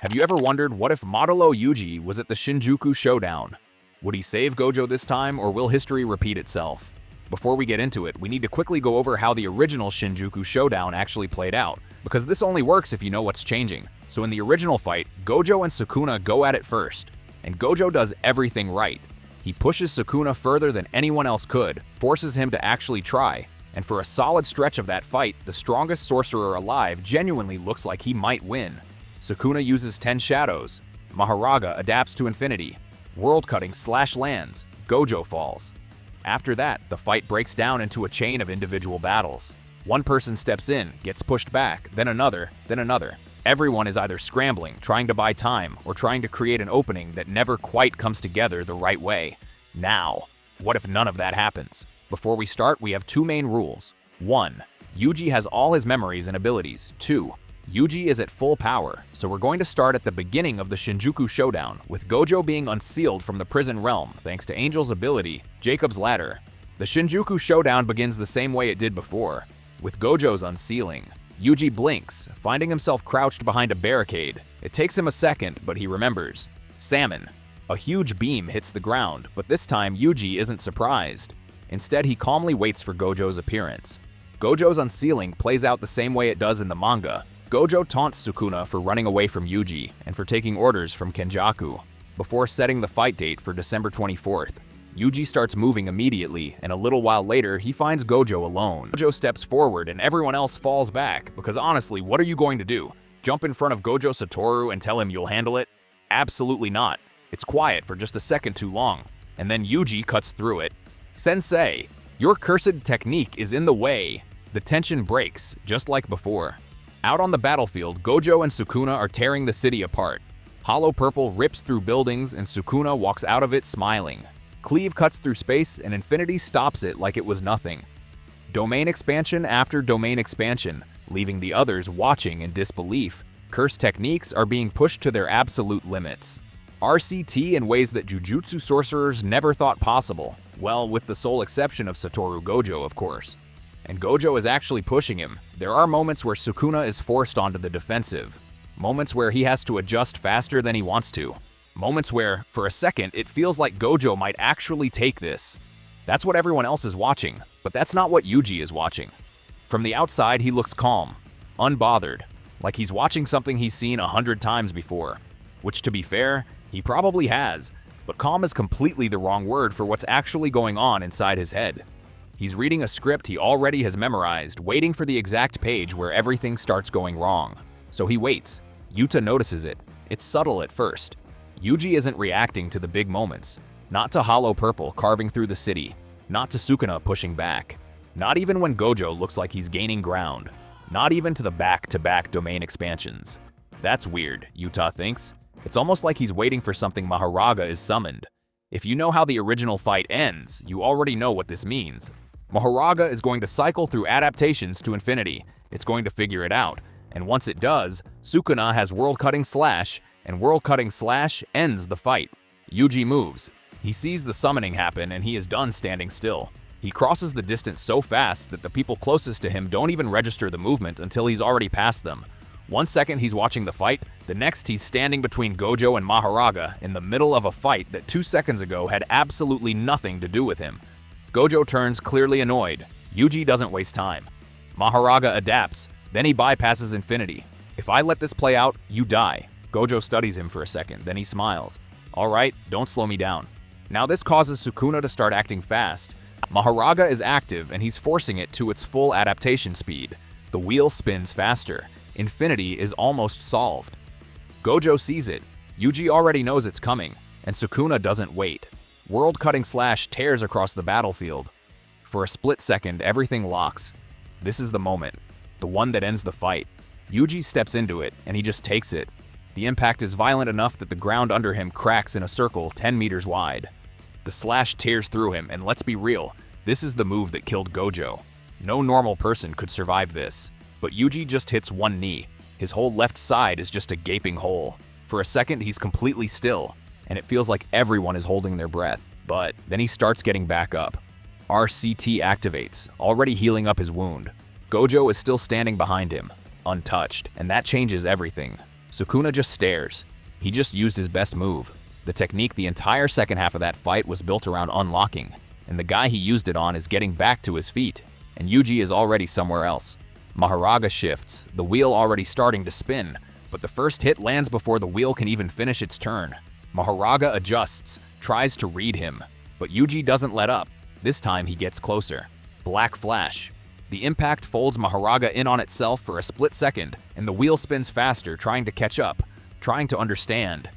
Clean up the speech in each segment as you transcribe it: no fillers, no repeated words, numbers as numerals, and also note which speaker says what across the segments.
Speaker 1: Have you ever wondered what if Modulo Yuji was at the Shinjuku Showdown? Would he save Gojo this time, or will history repeat itself? Before we get into it, we need to quickly go over how the original Shinjuku Showdown actually played out, because this only works if you know what's changing. So in the original fight, Gojo and Sukuna go at it first, and Gojo does everything right. He pushes Sukuna further than anyone else could, forces him to actually try, and for a solid stretch of that fight, the strongest sorcerer alive genuinely looks like he might win. Sukuna uses 10 shadows, Mahoraga adapts to infinity, world-cutting lands, Gojo falls. After that, the fight breaks down into a chain of individual battles. One person steps in, gets pushed back, then another, then another. Everyone is either scrambling, trying to buy time, or trying to create an opening that never quite comes together the right way. Now, what if none of that happens? Before we start, we have two main rules. 1. Yuji has all his memories and abilities. 2. Yuji is at full power, so we're going to start at the beginning of the Shinjuku Showdown, with Gojo being unsealed from the prison realm thanks to Angel's ability, Jacob's Ladder. The Shinjuku Showdown begins the same way it did before, with Gojo's unsealing. Yuji blinks, finding himself crouched behind a barricade. It takes him a second, but he remembers. Salmon. A huge beam hits the ground, but this time Yuji isn't surprised. Instead, he calmly waits for Gojo's appearance. Gojo's unsealing plays out the same way it does in the manga. Gojo taunts Sukuna for running away from Yuji and for taking orders from Kenjaku. Before setting the fight date for December 24th, Yuji starts moving immediately, and a little while later, he finds Gojo alone. Gojo steps forward and everyone else falls back, because honestly, what are you going to do? Jump in front of Gojo Satoru and tell him you'll handle it? Absolutely not. It's quiet for just a second too long, and then Yuji cuts through it. Sensei, your cursed technique is in the way. The tension breaks, just like before. Out on the battlefield, Gojo and Sukuna are tearing the city apart. Hollow Purple rips through buildings and Sukuna walks out of it smiling. Cleave cuts through space and Infinity stops it like it was nothing. Domain expansion after domain expansion, leaving the others watching in disbelief. Curse techniques are being pushed to their absolute limits. RCT in ways that Jujutsu sorcerers never thought possible. Well, with the sole exception of Satoru Gojo, of course. And Gojo is actually pushing him. There are moments where Sukuna is forced onto the defensive. Moments where he has to adjust faster than he wants to. Moments where, for a second, it feels like Gojo might actually take this. That's what everyone else is watching, but that's not what Yuji is watching. From the outside, he looks calm, unbothered, like he's watching something he's seen 100 times before. Which, to be fair, he probably has, but calm is completely the wrong word for what's actually going on inside his head. He's reading a script he already has memorized, waiting for the exact page where everything starts going wrong. So he waits. Yuta notices it. It's subtle at first. Yuji isn't reacting to the big moments. Not to Hollow Purple carving through the city. Not to Sukuna pushing back. Not even when Gojo looks like he's gaining ground. Not even to the back-to-back domain expansions. That's weird, Yuta thinks. It's almost like he's waiting for something Mahoraga is summoned. If you know how the original fight ends, you already know what this means. Mahoraga is going to cycle through adaptations to infinity. It's going to figure it out. And once it does, Sukuna has world-cutting slash, and world-cutting slash ends the fight. Yuji moves. He sees the summoning happen and he is done standing still. He crosses the distance so fast that the people closest to him don't even register the movement until he's already past them. 1 second he's watching the fight, the next he's standing between Gojo and Mahoraga in the middle of a fight that 2 seconds ago had absolutely nothing to do with him. Gojo turns clearly annoyed. Yuji doesn't waste time. Mahoraga adapts, then he bypasses infinity. If I let this play out, you die. Gojo studies him for a second, then he smiles. Alright, don't slow me down. Now this causes Sukuna to start acting fast. Mahoraga is active and he's forcing it to its full adaptation speed. The wheel spins faster. Infinity is almost solved. Gojo sees it. Yuji already knows it's coming, and Sukuna doesn't wait. World-cutting slash tears across the battlefield. For a split second, everything locks. This is the moment, the one that ends the fight. Yuji steps into it, and he just takes it. The impact is violent enough that the ground under him cracks in a circle 10 meters wide. The slash tears through him, and let's be real, this is the move that killed Gojo. No normal person could survive this. But Yuji just hits one knee. His whole left side is just a gaping hole. For a second, he's completely still, and it feels like everyone is holding their breath. But then he starts getting back up. RCT activates, already healing up his wound. Gojo is still standing behind him, untouched, and that changes everything. Sukuna just stares. He just used his best move. The technique the entire second half of that fight was built around unlocking, and the guy he used it on is getting back to his feet, and Yuji is already somewhere else. Mahoraga shifts, the wheel already starting to spin, but the first hit lands before the wheel can even finish its turn. Mahoraga adjusts, tries to read him, but Yuji doesn't let up. This time he gets closer. Black flash. The impact folds Mahoraga in on itself for a split second, and the wheel spins faster, trying to catch up, trying to understand.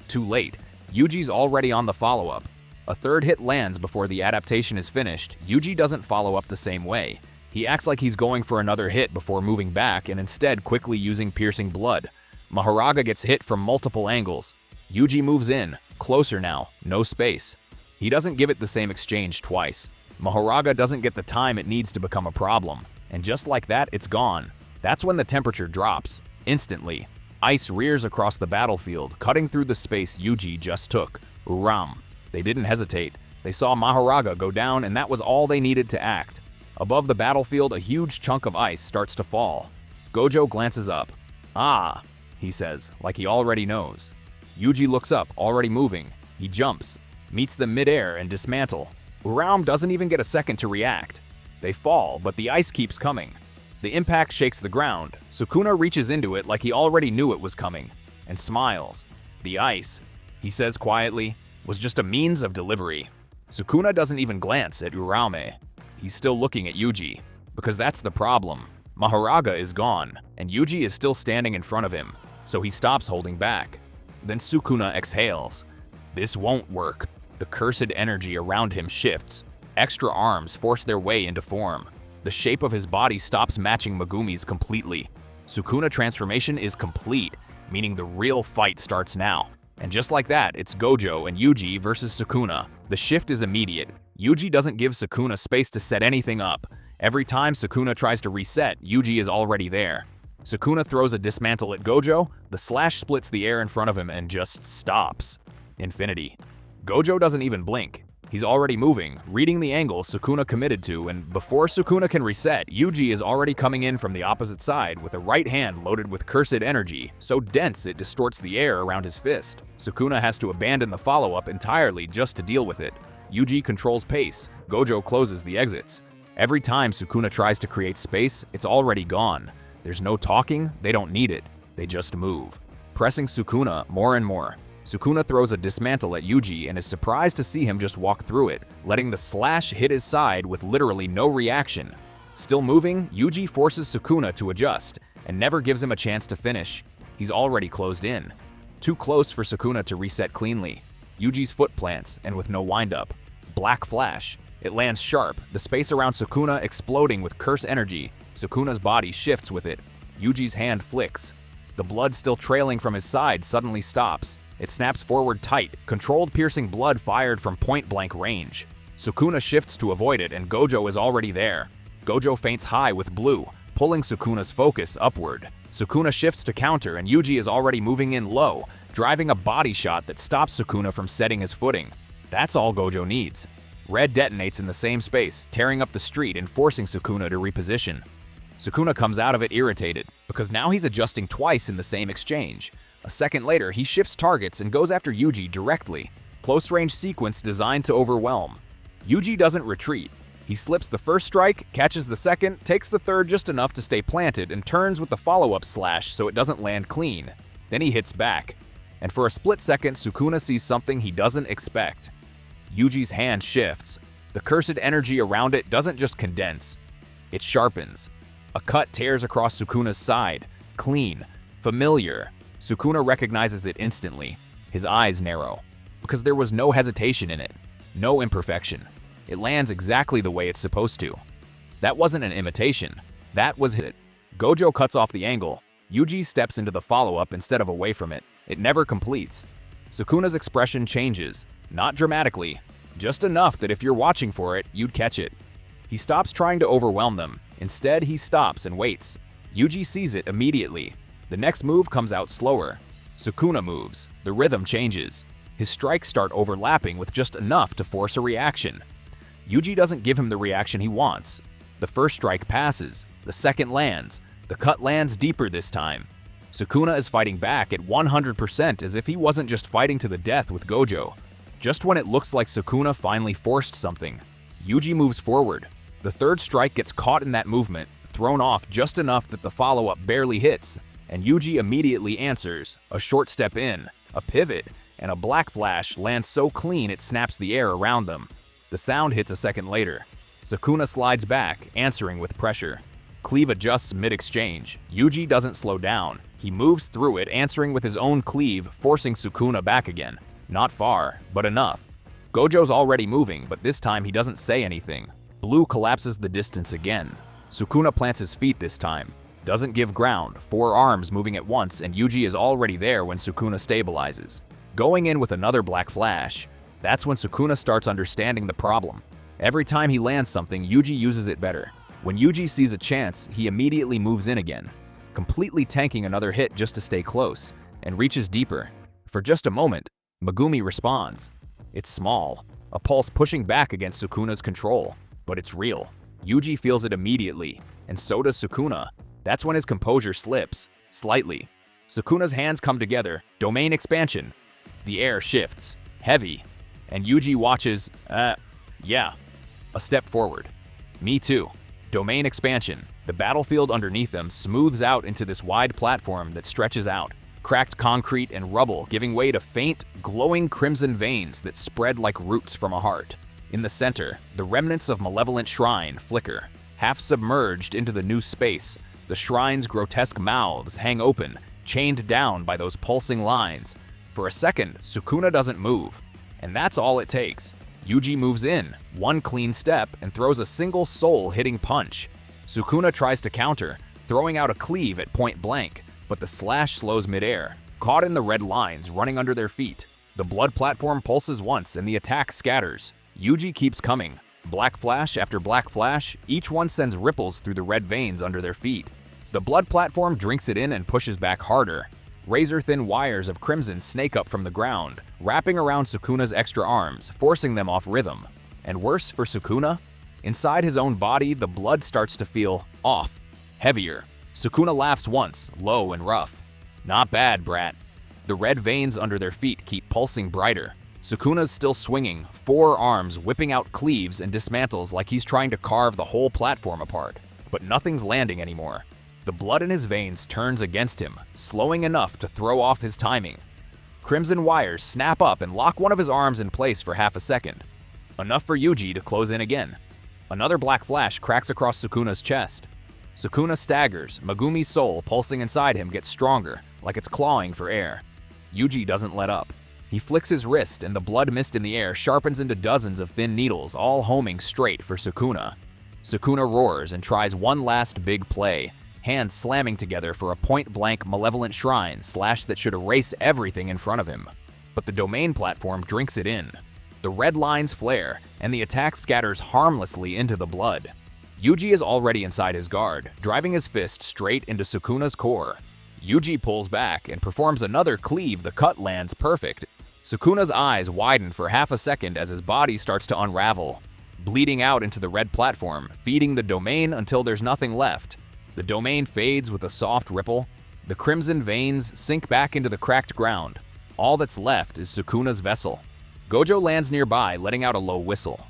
Speaker 1: Too late. Yuji's already on the follow-up. A third hit lands before the adaptation is finished. Yuji doesn't follow up the same way. He acts like he's going for another hit before moving back and instead quickly using piercing blood. Mahoraga gets hit from multiple angles. Yuji moves in, closer now, no space. He doesn't give it the same exchange twice. Mahoraga doesn't get the time it needs to become a problem, and just like that, it's gone. That's when the temperature drops. Instantly, ice rears across the battlefield, cutting through the space Yuji just took. Uram. They didn't hesitate. They saw Mahoraga go down, and that was all they needed to act. Above the battlefield, a huge chunk of ice starts to fall. Gojo glances up. "Ah," he says, like he already knows. Yuji looks up, already moving. He jumps, meets them mid-air and dismantle. Uram doesn't even get a second to react. They fall, but the ice keeps coming. The impact shakes the ground. Sukuna reaches into it like he already knew it was coming, and smiles. The ice, he says quietly, was just a means of delivery. Sukuna doesn't even glance at Urame. He's still looking at Yuji, because that's the problem. Mahoraga is gone, and Yuji is still standing in front of him, so he stops holding back. Then Sukuna exhales. This won't work. The cursed energy around him shifts. Extra arms force their way into form. The shape of his body stops matching Megumi's completely. Sukuna transformation is complete, meaning the real fight starts now. And just like that, it's Gojo and Yuji versus Sukuna. The shift is immediate. Yuji doesn't give Sukuna space to set anything up. Every time Sukuna tries to reset, Yuji is already there. Sukuna throws a dismantle at Gojo, the slash splits the air in front of him and just stops. Infinity. Gojo doesn't even blink. He's already moving, reading the angle Sukuna committed to, and before Sukuna can reset, Yuji is already coming in from the opposite side with a right hand loaded with cursed energy, so dense it distorts the air around his fist. Sukuna has to abandon the follow-up entirely just to deal with it. Yuji controls pace. Gojo closes the exits. Every time Sukuna tries to create space, it's already gone. There's no talking, they don't need it. They just move. Pressing Sukuna more and more. Sukuna throws a dismantle at Yuji and is surprised to see him just walk through it, letting the slash hit his side with literally no reaction. Still moving, Yuji forces Sukuna to adjust and never gives him a chance to finish. He's already closed in. Too close for Sukuna to reset cleanly. Yuji's foot plants, and with no windup. Black flash. It lands sharp, the space around Sukuna exploding with curse energy. Sukuna's body shifts with it. Yuji's hand flicks. The blood still trailing from his side suddenly stops. It snaps forward tight, controlled piercing blood fired from point-blank range. Sukuna shifts to avoid it, and Gojo is already there. Gojo feints high with blue, pulling Sukuna's focus upward. Sukuna shifts to counter, and Yuji is already moving in low, driving a body shot that stops Sukuna from setting his footing. That's all Gojo needs. Red detonates in the same space, tearing up the street and forcing Sukuna to reposition. Sukuna comes out of it irritated, because now he's adjusting twice in the same exchange. A second later, he shifts targets and goes after Yuji directly. Close-range sequence designed to overwhelm. Yuji doesn't retreat. He slips the first strike, catches the second, takes the third just enough to stay planted, and turns with the follow-up slash so it doesn't land clean. Then he hits back. And for a split second, Sukuna sees something he doesn't expect. Yuji's hand shifts. The cursed energy around it doesn't just condense. It sharpens. A cut tears across Sukuna's side. Clean. Familiar. Sukuna recognizes it instantly. His eyes narrow. Because there was no hesitation in it. No imperfection. It lands exactly the way it's supposed to. That wasn't an imitation. That was it. Gojo cuts off the angle. Yuji steps into the follow-up instead of away from it. It never completes. Sukuna's expression changes. Not dramatically. Just enough that if you're watching for it, you'd catch it. He stops trying to overwhelm them. Instead, he stops and waits. Yuji sees it immediately. The next move comes out slower. Sukuna moves. The rhythm changes. His strikes start overlapping with just enough to force a reaction. Yuji doesn't give him the reaction he wants. The first strike passes. The second lands. The cut lands deeper this time. Sukuna is fighting back at 100% as if he wasn't just fighting to the death with Gojo. Just when it looks like Sukuna finally forced something, Yuji moves forward. The third strike gets caught in that movement, thrown off just enough that the follow-up barely hits, and Yuji immediately answers. A short step in, a pivot, and a black flash lands so clean it snaps the air around them. The sound hits a second later. Sukuna slides back, answering with pressure. Cleave adjusts mid-exchange. Yuji doesn't slow down. He moves through it, answering with his own cleave, forcing Sukuna back again. Not far, but enough. Gojo's already moving, but this time he doesn't say anything. Blue collapses the distance again. Sukuna plants his feet this time. Doesn't give ground, 4 arms moving at once, and Yuji is already there when Sukuna stabilizes. Going in with another black flash. That's when Sukuna starts understanding the problem. Every time he lands something, Yuji uses it better. When Yuji sees a chance, he immediately moves in again, completely tanking another hit just to stay close, and reaches deeper. For just a moment, Megumi responds. It's small, a pulse pushing back against Sukuna's control, but it's real. Yuji feels it immediately, and so does Sukuna. That's when his composure slips, slightly. Sukuna's hands come together, domain expansion. The air shifts, heavy, and Yuji watches, yeah, a step forward. Me too. Domain expansion. The battlefield underneath them smooths out into this wide platform that stretches out. Cracked concrete and rubble giving way to faint, glowing crimson veins that spread like roots from a heart. In the center, the remnants of malevolent shrine flicker. Half submerged into the new space, the shrine's grotesque mouths hang open, chained down by those pulsing lines. For a second, Sukuna doesn't move, and that's all it takes. Yuji moves in, one clean step, and throws a single soul-hitting punch. Sukuna tries to counter, throwing out a cleave at point blank, but the slash slows midair, caught in the red lines running under their feet. The blood platform pulses once and the attack scatters. Yuji keeps coming. Black flash after black flash, each one sends ripples through the red veins under their feet. The blood platform drinks it in and pushes back harder. Razor-thin wires of crimson snake up from the ground, wrapping around Sukuna's extra arms, forcing them off rhythm. And worse for Sukuna, inside his own body, the blood starts to feel off, heavier. Sukuna laughs once, low and rough. Not bad, brat. The red veins under their feet keep pulsing brighter. Sukuna's still swinging, 4 arms whipping out cleaves and dismantles like he's trying to carve the whole platform apart. But nothing's landing anymore. The blood in his veins turns against him, slowing enough to throw off his timing. Crimson wires snap up and lock one of his arms in place for half a second. Enough for Yuji to close in again. Another black flash cracks across Sukuna's chest. Sukuna staggers, Megumi's soul pulsing inside him gets stronger, like it's clawing for air. Yuji doesn't let up. He flicks his wrist and the blood mist in the air sharpens into dozens of thin needles, all homing straight for Sukuna. Sukuna roars and tries one last big play, hands slamming together for a point-blank malevolent shrine slash that should erase everything in front of him. But the domain platform drinks it in. The red lines flare, and the attack scatters harmlessly into the blood. Yuji is already inside his guard, driving his fist straight into Sukuna's core. Yuji pulls back and performs another cleave. The cut lands perfect. Sukuna's eyes widen for half a second as his body starts to unravel, bleeding out into the red platform, feeding the domain until there's nothing left. The domain fades with a soft ripple. The crimson veins sink back into the cracked ground. All that's left is Sukuna's vessel. Gojo lands nearby, letting out a low whistle.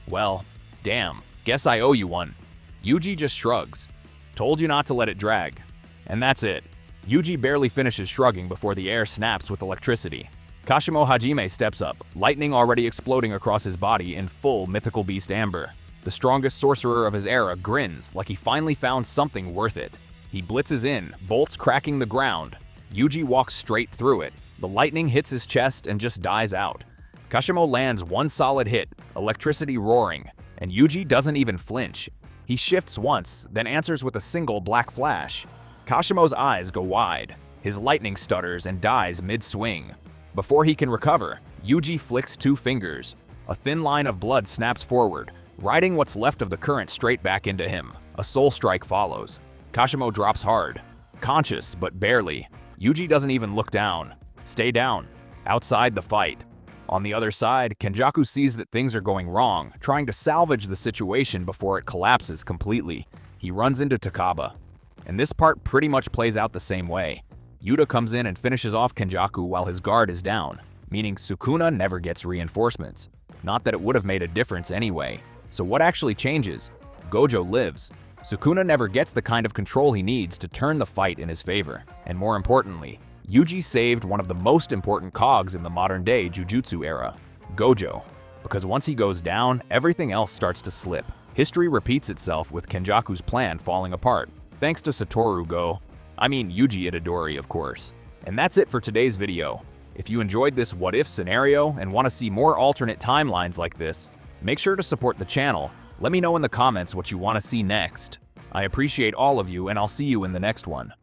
Speaker 1: Well, damn, guess I owe you one. Yuji just shrugs. Told you not to let it drag. And that's it. Yuji barely finishes shrugging before the air snaps with electricity. Kashimo Hajime steps up, lightning already exploding across his body in full mythical beast amber. The strongest sorcerer of his era grins like he finally found something worth it. He blitzes in, bolts cracking the ground. Yuji walks straight through it. The lightning hits his chest and just dies out. Kashimo lands one solid hit, electricity roaring, and Yuji doesn't even flinch. He shifts once, then answers with a single black flash. Kashimo's eyes go wide. His lightning stutters and dies mid-swing. Before he can recover, Yuji flicks 2 fingers. A thin line of blood snaps forward, riding what's left of the current straight back into him. A soul strike follows. Kashimo drops hard. Conscious, but barely. Yuji doesn't even look down. Stay down. Outside the fight. On the other side, Kenjaku sees that things are going wrong, trying to salvage the situation before it collapses completely. He runs into Takaba. And this part pretty much plays out the same way. Yuta comes in and finishes off Kenjaku while his guard is down, meaning Sukuna never gets reinforcements. Not that it would have made a difference anyway. So what actually changes? Gojo lives. Sukuna never gets the kind of control he needs to turn the fight in his favor. And more importantly, Yuji saved one of the most important cogs in the modern-day Jujutsu era, Gojo. Because once he goes down, everything else starts to slip. History repeats itself with Kenjaku's plan falling apart, thanks to Yuji Itadori, of course. And that's it for today's video. If you enjoyed this what-if scenario and want to see more alternate timelines like this, make sure to support the channel. Let me know in the comments what you want to see next. I appreciate all of you, and I'll see you in the next one.